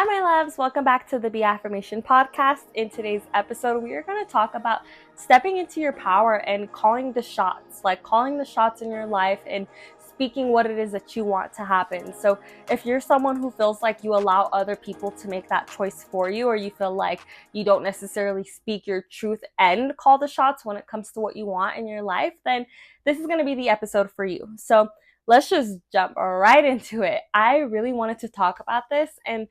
Hi, my loves. Welcome back to the Be Affirmation podcast. In today's episode, we are going to talk about stepping into your power and calling the shots, like calling the shots in your life and speaking what it is that you want to happen. So, if you're someone who feels like you allow other people to make that choice for you, or you feel like you don't necessarily speak your truth and call the shots when it comes to what you want in your life, then this is going to be the episode for you. So, let's just jump right into it. I really wanted to talk about this, and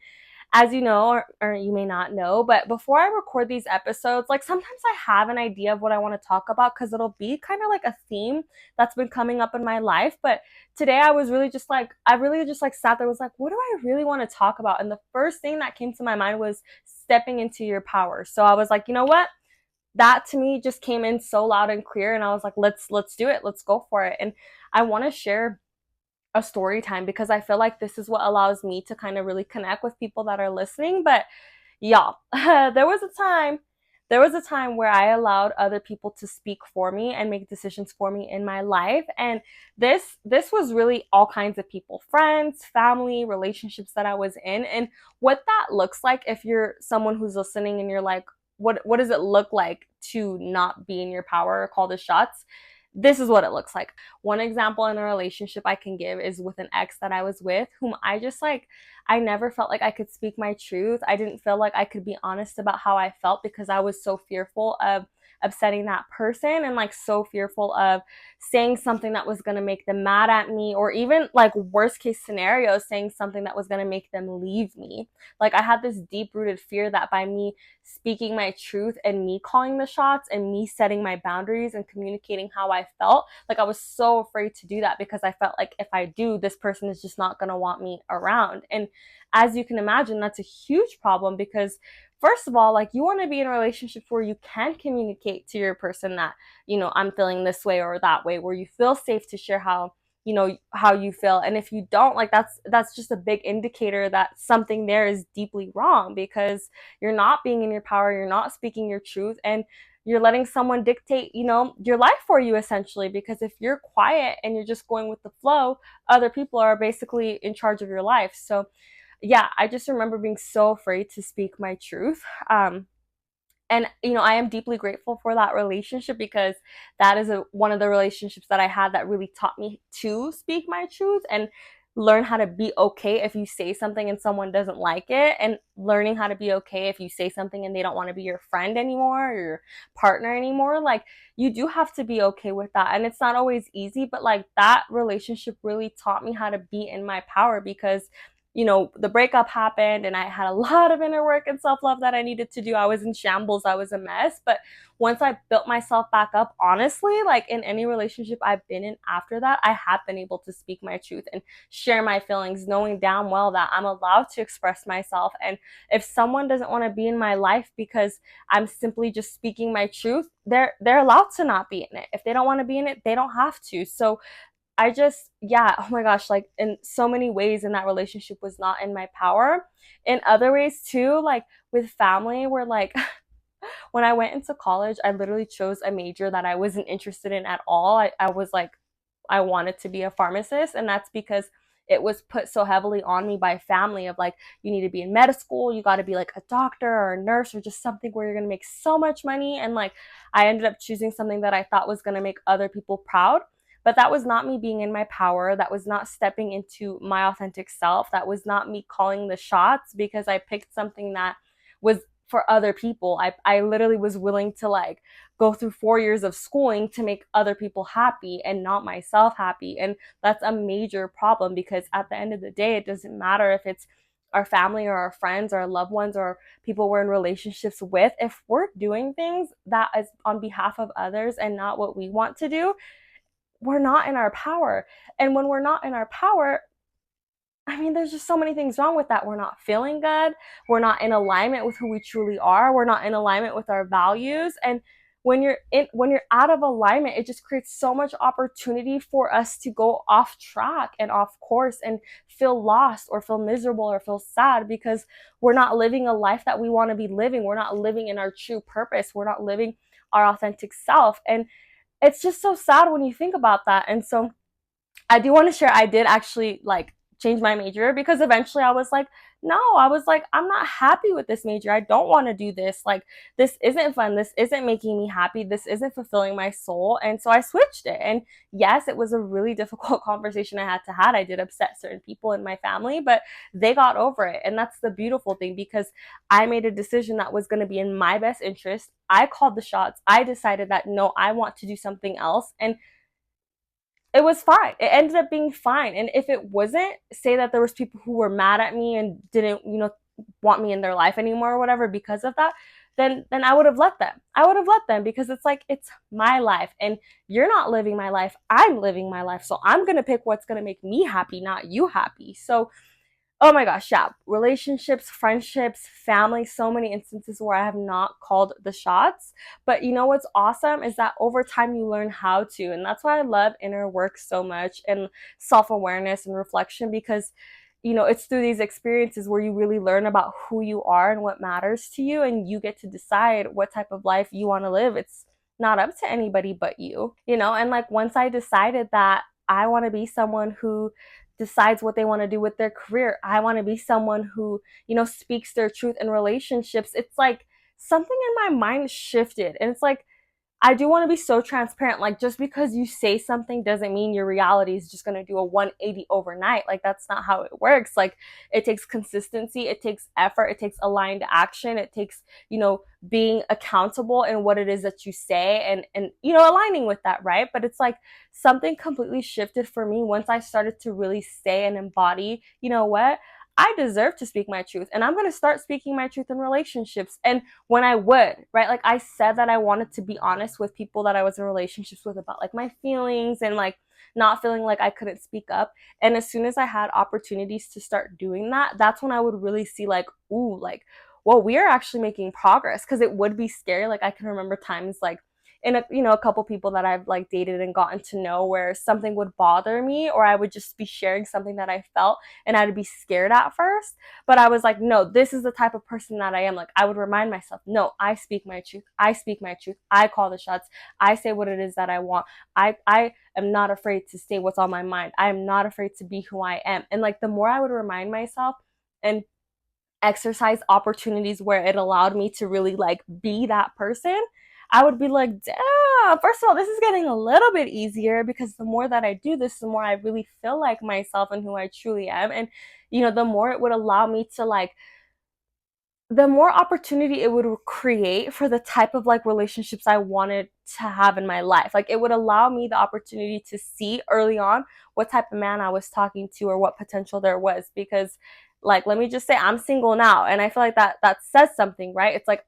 as you know, or you may not know, but before I record these episodes, like sometimes I have an idea of what I want to talk about because it'll be kind of like a theme that's been coming up in my life. But today I really just sat there, was like, what do I really want to talk about? And the first thing that came to my mind was stepping into your power. So I was like, you know what? That to me just came in so loud and clear, and I was like, let's do it. Let's go for it. And I want to share a story time because I feel like this is what allows me to kind of really connect with people that are listening. But y'all, there was a time where I allowed other people to speak for me and make decisions for me in my life. And this was really all kinds of people, friends, family, relationships that I was in. And what that looks like, if you're someone who's listening and you're like, what does it look like to not be in your power or call the shots? This is what it looks like. One example in a relationship I can give is with an ex that I was with, whom I never felt like I could speak my truth. I didn't feel like I could be honest about how I felt because I was so fearful of upsetting that person, and like so fearful of saying something that was going to make them mad at me, or even like worst case scenario, saying something that was going to make them leave me. Like I had this deep rooted fear that by me speaking my truth and me calling the shots and me setting my boundaries and communicating how I felt, like I was so afraid to do that because I felt like if I do, this person is just not going to want me around. And as you can imagine, that's a huge problem because first of all, like you want to be in a relationship where you can communicate to your person that, I'm feeling this way or that way, where you feel safe to share how you feel. And if you don't, like that's just a big indicator that something there is deeply wrong because you're not being in your power, you're not speaking your truth, and you're letting someone dictate, your life for you essentially. Because if you're quiet and you're just going with the flow, other people are basically in charge of your life. So yeah, I just remember being so afraid to speak my truth. And I am deeply grateful for that relationship because that is one of the relationships that I had that really taught me to speak my truth and learn how to be okay if you say something and someone doesn't like it, and learning how to be okay if you say something and they don't want to be your friend anymore or your partner anymore. Like you do have to be okay with that, and it's not always easy, but like that relationship really taught me how to be in my power because the breakup happened and I had a lot of inner work and self-love that I needed to do. I was in shambles. I was a mess. But once I built myself back up, honestly, like in any relationship I've been in after that, I have been able to speak my truth and share my feelings, knowing damn well that I'm allowed to express myself. And if someone doesn't want to be in my life because I'm simply just speaking my truth, they're allowed to not be in it. If they don't want to be in it, they don't have to. So yeah, oh my gosh, like in so many ways in that relationship was not in my power. In other ways too, like with family, where like when I went into college, I literally chose a major that I wasn't interested in at all. I was like, I wanted to be a pharmacist, and that's because it was put so heavily on me by family of like, you need to be in medical school, you got to be like a doctor or a nurse or just something where you're going to make so much money. And like I ended up choosing something that I thought was going to make other people proud, but that was not me being in my power. That was not stepping into my authentic self. That was not me calling the shots because I picked something that was for other people. I literally was willing to like go through 4 years of schooling to make other people happy and not myself happy. And that's a major problem because at the end of the day, it doesn't matter if it's our family or our friends or our loved ones or people we're in relationships with. If we're doing things that is on behalf of others and not what we want to do, we're not in our power. And when we're not in our power, I mean, there's just so many things wrong with that. We're not feeling good. We're not in alignment with who we truly are. We're not in alignment with our values. And when you're out of alignment, it just creates so much opportunity for us to go off track and off course and feel lost or feel miserable or feel sad because we're not living a life that we want to be living. We're not living in our true purpose. We're not living our authentic self. And it's just so sad when you think about that. And so I do want to share, I did actually like change my major because eventually I was like, no, I was like, I'm not happy with this major. I don't want to do this. Like, this isn't fun. This isn't making me happy. This isn't fulfilling my soul. And so I switched it. And yes, it was a really difficult conversation I had to have. I did upset certain people in my family, but they got over it. And that's the beautiful thing, because I made a decision that was going to be in my best interest. I called the shots. I decided that no, I want to do something else. And it was fine. It ended up being fine. And if it wasn't, say that there was people who were mad at me and didn't, want me in their life anymore or whatever because of that, then I would have let them. I would have let them, because it's like, it's my life and you're not living my life. I'm living my life. So I'm going to pick what's going to make me happy, not you happy. So oh my gosh, yeah. Relationships, friendships, family, so many instances where I have not called the shots. But you know what's awesome is that over time you learn how to. And that's why I love inner work so much, and self awareness and reflection, because it's through these experiences where you really learn about who you are and what matters to you, and you get to decide what type of life you want to live. It's not up to anybody but you, and like once I decided that I want to be someone who decides what they want to do with their career. I want to be someone who, speaks their truth in relationships. It's like something in my mind shifted. And it's like, I do want to be so transparent. Like, just because you say something doesn't mean your reality is just going to do a 180 overnight. Like, that's not how it works. Like, it takes consistency, it takes effort, it takes aligned action, it takes, being accountable in what it is that you say, and aligning with that, right? But it's like something completely shifted for me once I started to really say and embody, you know what? I deserve to speak my truth, and I'm going to start speaking my truth in relationships. And when I would, right? Like, I said that I wanted to be honest with people that I was in relationships with about like my feelings, and like not feeling like I couldn't speak up. And as soon as I had opportunities to start doing that, that's when I would really see like, ooh, like, well, we are actually making progress, because it would be scary. Like, I can remember times like in a couple people that I've like dated and gotten to know, where something would bother me, or I would just be sharing something that I felt and I'd be scared at first. But I was like, no, this is the type of person that I am. Like, I would remind myself, no, I speak my truth. I speak my truth. I call the shots. I say what it is that I want. I am not afraid to say what's on my mind. I am not afraid to be who I am. And like, the more I would remind myself and exercise opportunities where it allowed me to really like be that person, I would be like, damn, first of all, this is getting a little bit easier, because the more that I do this, the more I really feel like myself and who I truly am. And the more it would allow me to like, the more opportunity it would create for the type of like relationships I wanted to have in my life. Like, it would allow me the opportunity to see early on what type of man I was talking to, or what potential there was. Because like, let me just say, I'm single now, and I feel like that says something, right? It's like,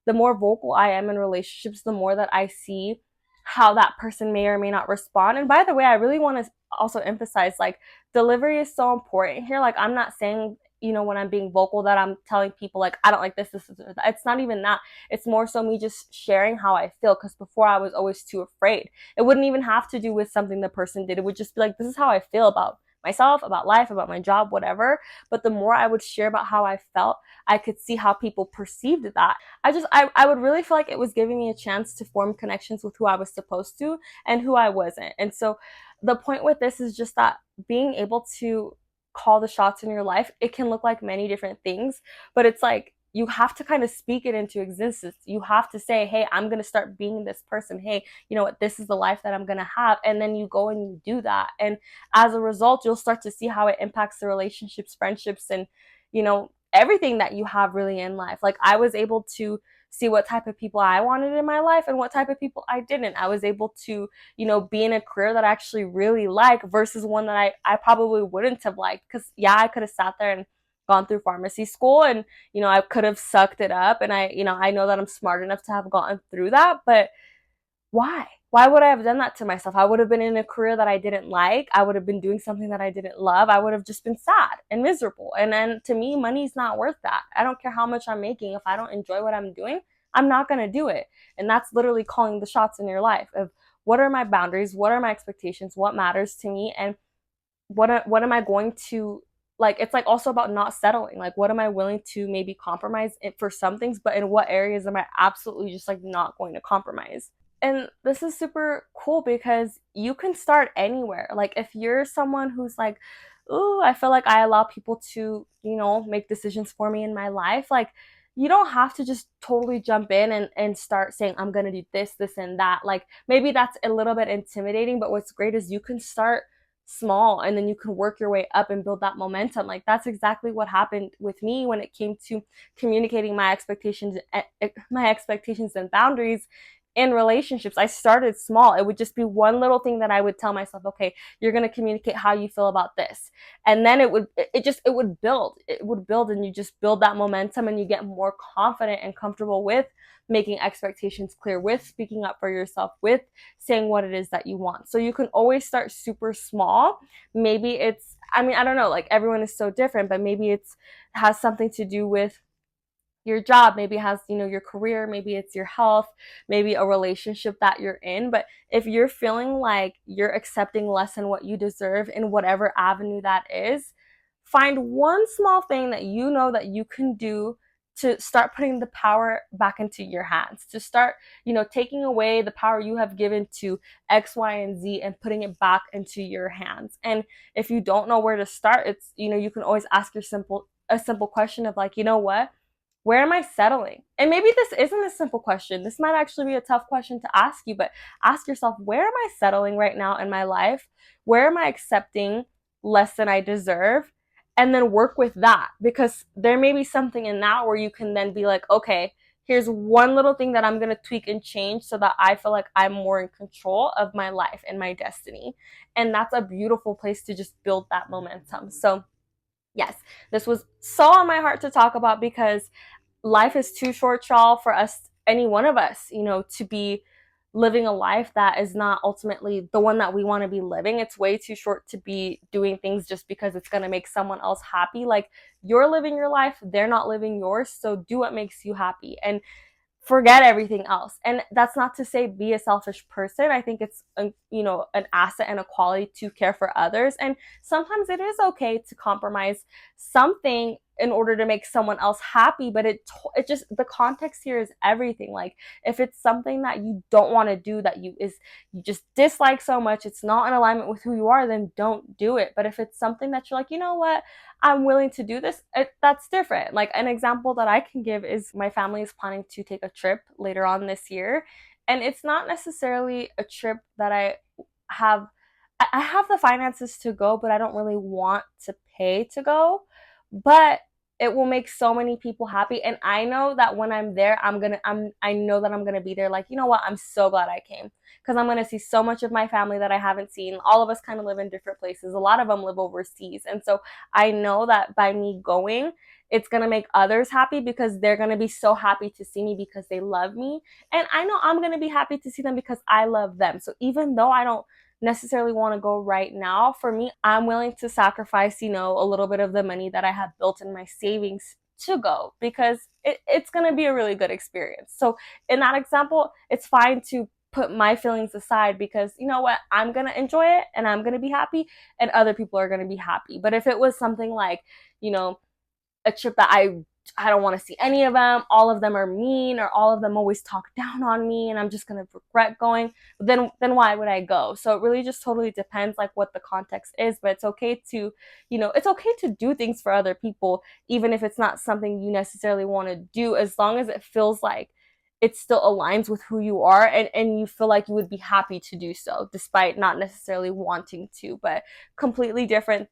the more vocal I am in relationships, the more that I see how that person may or may not respond. And by the way, I really want to also emphasize, like, delivery is so important here. Like, I'm not saying, when I'm being vocal, that I'm telling people like, I don't like this, or that. It's not even that. It's more so me just sharing how I feel, because before I was always too afraid. It wouldn't even have to do with something the person did. It would just be like, this is how I feel about myself, about life, about my job, whatever. But the more I would share about how I felt, I could see how people perceived that. I would really feel like it was giving me a chance to form connections with who I was supposed to and who I wasn't. And so the point with this is just that being able to call the shots in your life, it can look like many different things, but it's like, you have to kind of speak it into existence. You have to say, hey, I'm going to start being this person. Hey, you know what? This is the life that I'm going to have. And then you go and you do that. And as a result, you'll start to see how it impacts the relationships, friendships, and everything that you have really in life. Like, I was able to see what type of people I wanted in my life and what type of people I didn't. I was able to be in a career that I actually really like, versus one that I probably wouldn't have liked. Because, yeah, I could have sat there and gone through pharmacy school, and I could have sucked it up. And I know that I'm smart enough to have gotten through that. But why? Why would I have done that to myself? I would have been in a career that I didn't like. I would have been doing something that I didn't love. I would have just been sad and miserable. And then, to me, money's not worth that. I don't care how much I'm making. If I don't enjoy what I'm doing, I'm not going to do it. And that's literally calling the shots in your life of, what are my boundaries? What are my expectations? What matters to me? And what am I going to like? It's like also about not settling. Like, what am I willing to maybe compromise for some things, but in what areas am I absolutely just like not going to compromise? And this is super cool, because you can start anywhere. Like, if you're someone who's ooh, I feel like I allow people to, make decisions for me in my life. Like, you don't have to just totally jump in and start saying, I'm going to do this, and that. Like, maybe that's a little bit intimidating, but what's great is you can start small and then you can work your way up and build that momentum. Like, that's exactly what happened with me when it came to communicating my expectations and boundaries in relationships. I started small. It would just be one little thing that I would tell myself, okay, you're going to communicate how you feel about this. And then it would build, and you just build that momentum and you get more confident and comfortable with making expectations clear, with speaking up for yourself, with saying what it is that you want. So you can always start super small. Maybe it's, I mean, I don't know, like everyone is so different, but maybe it's has something to do with your job, maybe it has, your career, maybe it's your health, maybe a relationship that you're in. But if you're feeling like you're accepting less than what you deserve in whatever avenue that is, find one small thing that you know that you can do to start putting the power back into your hands, to start, taking away the power you have given to X, Y, and Z and putting it back into your hands. And if you don't know where to start, it's, you can always ask a simple question of like, you know what? Where am I settling? And maybe this isn't a simple question. This might actually be a tough question to ask you, but ask yourself, where am I settling right now in my life? Where am I accepting less than I deserve? And then work with that, because there may be something in that where you can then be like, okay, here's one little thing that I'm going to tweak and change so that I feel like I'm more in control of my life and my destiny. And that's a beautiful place to just build that momentum. So, yes, this was so on my heart to talk about, because life is too short, y'all, for us, any one of us, to be living a life that is not ultimately the one that we want to be living. It's way too short to be doing things just because it's going to make someone else happy. Like, you're living your life, they're not living yours. So do what makes you happy. And forget everything else. And that's not to say be a selfish person. I think it's an asset and a quality to care for others, and sometimes it is okay to compromise something in order to make someone else happy. But it just, the context here is everything. Like, if it's something that you don't want to do, that you just dislike so much, it's not in alignment with who you are, then don't do it. But if it's something that you're like, you know what, I'm willing to do this, that's different. Like, an example that I can give is my family is planning to take a trip later on this year. And it's not necessarily a trip that have I have the finances to go, but I don't really want to pay to go. But it will make so many people happy. And I know that when I'm there, I know that I'm gonna be there. Like, you know what? I'm so glad I came, because I'm gonna see so much of my family that I haven't seen. All of us kind of live in different places. A lot of them live overseas. And so I know that by me going, it's gonna make others happy, because they're gonna be so happy to see me because they love me. And I know I'm gonna be happy to see them because I love them. So even though I don't necessarily want to go right now, for me, I'm willing to sacrifice, a little bit of the money that I have built in my savings to go, because it's going to be a really good experience. So in that example, it's fine to put my feelings aside, because you know what, I'm going to enjoy it and I'm going to be happy, and other people are going to be happy. But if it was something like, you know, a trip that I don't want to see any of them, all of them are mean, or all of them always talk down on me and I'm just going to regret going, then why would I go? So it really just totally depends, like, what the context is. But it's okay to, it's okay to do things for other people, even if it's not something you necessarily want to do, as long as it feels like it still aligns with who you are, and you feel like you would be happy to do so despite not necessarily wanting to. But completely different,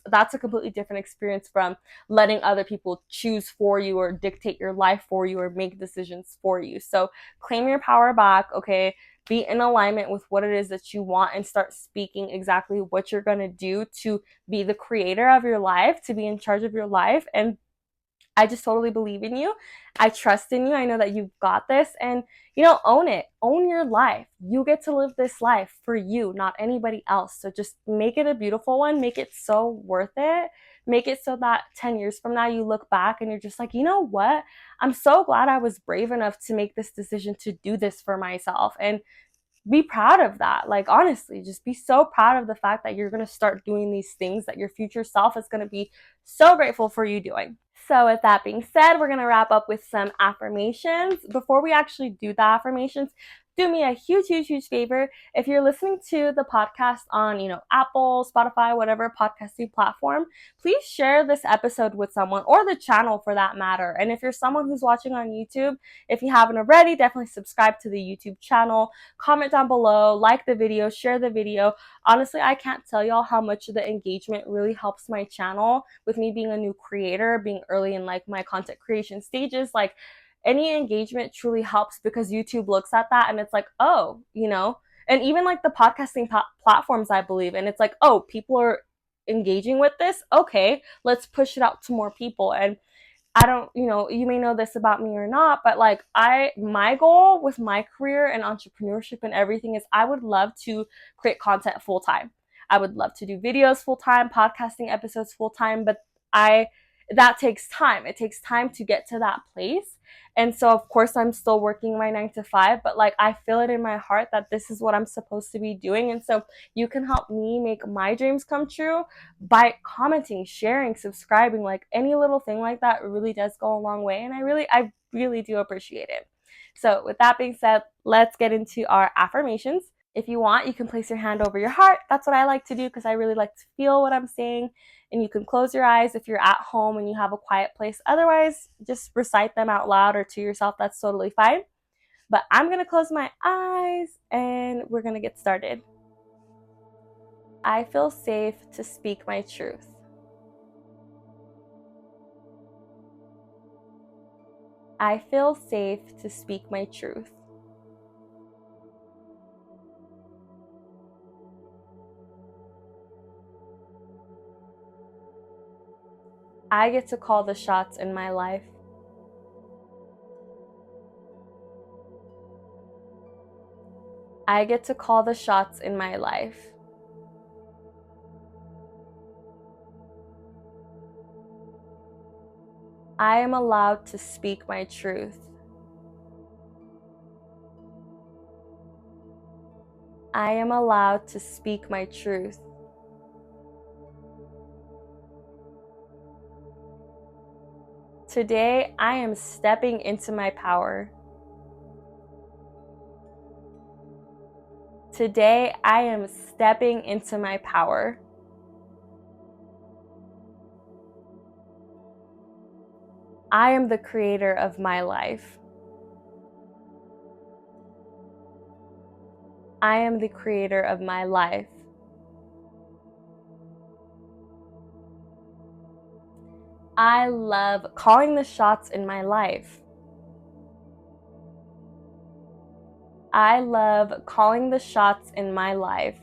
that's a completely different experience from letting other people choose for you or dictate your life for you or make decisions for you. So claim your power back, okay? Be in alignment with what it is that you want, and start speaking exactly what you're going to do to be the creator of your life, to be in charge of your life. And I just totally believe in you. I trust in you. I know that you've got this. And, own it. Own your life. You get to live this life for you, not anybody else. So just make it a beautiful one. Make it so worth it. Make it so that 10 years from now, you look back and you're just like, you know what? I'm so glad I was brave enough to make this decision to do this for myself. And be proud of that. Like, honestly, just be so proud of the fact that you're going to start doing these things that your future self is going to be so grateful for you doing. So with that being said, we're going to wrap up with some affirmations. Before we actually do the affirmations, do me a huge favor. If you're listening to the podcast on, Apple, Spotify, whatever podcasting platform, please share this episode with someone, or the channel for that matter. And if you're someone who's watching on YouTube, if you haven't already, definitely subscribe to the YouTube channel, comment down below, like the video, share the video. Honestly, I can't tell y'all how much the engagement really helps my channel, with me being a new creator, being early in like my content creation stages. Like, any engagement truly helps, because YouTube looks at that and it's like, oh, and even like the podcasting platforms, I believe, and it's like, oh, people are engaging with this. Okay, let's push it out to more people. And I don't, you may know this about me or not, but like my goal with my career and entrepreneurship and everything is I would love to create content full time. I would love to do videos full time, podcasting episodes full time, but that takes time. It takes time to get to that place. And so of course I'm still working my 9 to 5, but like I feel it in my heart that this is what I'm supposed to be doing. And so you can help me make my dreams come true by commenting, sharing, subscribing. Like any little thing like that really does go a long way, and I really do appreciate it. So with that being said, let's get into our affirmations. If you want, you can place your hand over your heart. That's what I like to do, because I really like to feel what I'm saying. And you can close your eyes if you're at home and you have a quiet place. Otherwise, just recite them out loud or to yourself. That's totally fine. But I'm going to close my eyes and we're going to get started. I feel safe to speak my truth. I feel safe to speak my truth. I get to call the shots in my life. I get to call the shots in my life. I am allowed to speak my truth. I am allowed to speak my truth. Today, I am stepping into my power. Today, I am stepping into my power. I am the creator of my life. I am the creator of my life. I love calling the shots in my life. I love calling the shots in my life.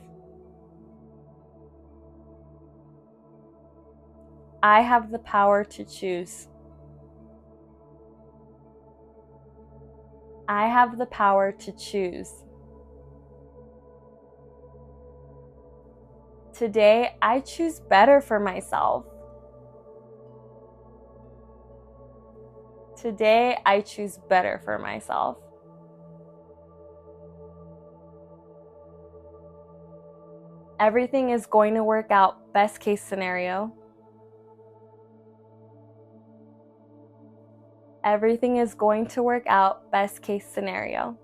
I have the power to choose. I have the power to choose. Today, I choose better for myself. Today, I choose better for myself. Everything is going to work out, best case scenario. Everything is going to work out, best case scenario.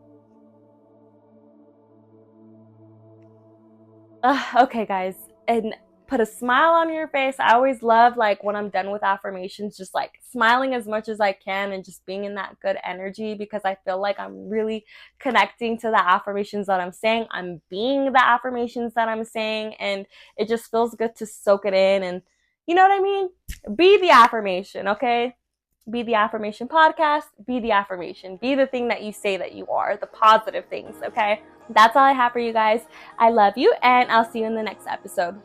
Okay, guys, and put a smile on your face. I always love, like, when I'm done with affirmations, just like smiling as much as I can and just being in that good energy, because I feel like I'm really connecting to the affirmations that I'm saying. I'm being the affirmations that I'm saying, and it just feels good to soak it in. And you know what I mean? Be the affirmation, okay? Be the affirmation podcast. Be the affirmation. Be the thing that you say that you are, the positive things, okay? That's all I have for you guys. I love you, and I'll see you in the next episode.